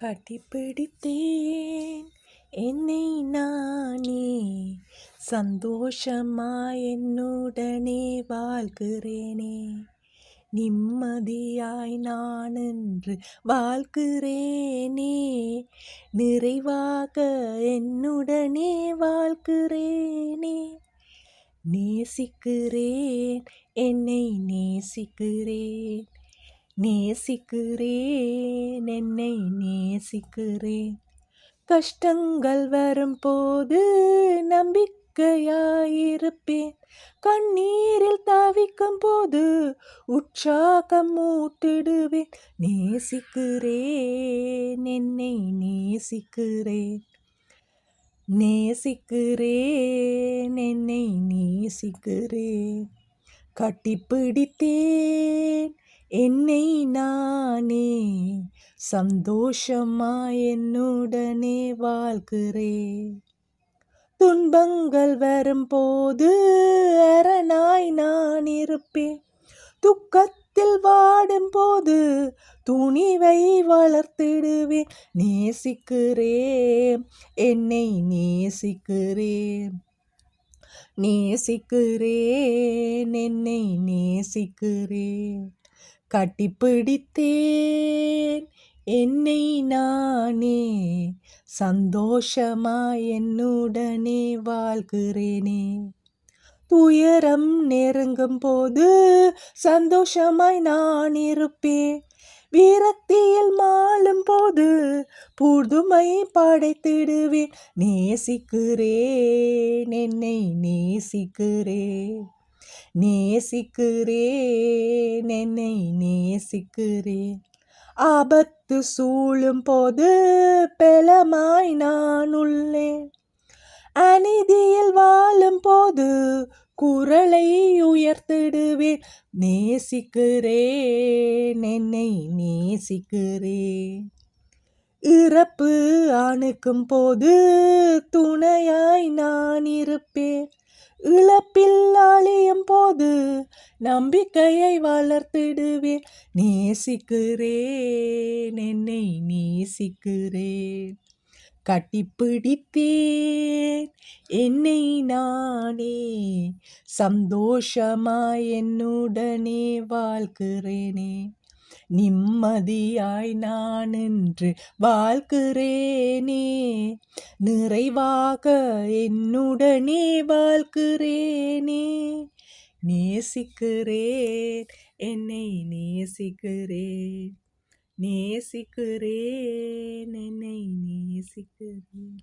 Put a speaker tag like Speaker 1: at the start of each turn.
Speaker 1: கட்டிப்பிடித்தேன் என்னை நானே, சந்தோஷமாய் என்னுடனே வாழ்கிறேனே. நிம்மதியாய் நான் என்று வாழ்கிறேனே, நிறைவாக என்னுடனே வாழ்கிறேனே. நேசிக்கிறேன், என்னை நேசிக்கிறேன், நேசிக்கிறேன், என்னை நேசிக்கிறேன். கஷ்டங்கள் வரும்போது நம்பிக்கையாயிருப்பேன், கண்ணீரில் தவிக்கும் போது உற்சாகம் ஊட்டிடுவேன். நேசிக்கிறேன், என்னை நேசிக்கிறேன், நேசிக்கிறேன், என்னை நேசிக்கிறேன். கட்டிப்பிடித்தேன் என்னை நானே, சந்தோஷமாய் என்னுடனே வாழ்கிறேன். துன்பங்கள் வரும்போது அரணாய் நான் இருப்பேன், துக்கத்தில் வாடும்போது துணிவை வளர்த்திடுவேன். நேசிக்கிறேன், என்னை நேசிக்கிறேன், நேசிக்கிறேன், என்னை நேசிக்கிறேன். கட்டிப்பிடித்தேன் என்னை நானே, சந்தோஷமாய் என்னுடனே வாழ்கிறேனே. துயரம் நெருங்கும் போது சந்தோஷமாய் நான் இருப்பேன், விரக்தியில் மாளும் போது புதுமை படைத்திடுவேன். நேசிக்கிறேன், என்னை நேசிக்கிறேன், நேசிக்கிறேன், என்னை நேசிக்கிறேன். ஆபத்து சூழும் போது பலமாய் நான் உள்ளேன், அநீதியில் வாழும் போது குரலை உயர்த்திடுவேன். நேசிக்கிறேன், என்னை நேசிக்கிறேன். இறப்பு அணுக்கும் போது துணையாய் நான் இருப்பேன், இழப்பில் அழியும் போது நம்பிக்கையை வளர்த்திடுவேன். நேசிக்கிறேன், என்னை நேசிக்கிறேன். கட்டிப்பிடித்தேன் என்னை நானே, சந்தோஷமாய் என்னுடனே வாழ்கிறேனே. நிம்மதியாய் நான் என்று வாழ்கிறேனே, நிறைவாக என்னுடனே வாழ்கிறேனே. நேசிக்கிறேன், என்னை நேசிக்கிறேன், நேசிக்கிறேன், என்னை நேசிக்கிறேன்.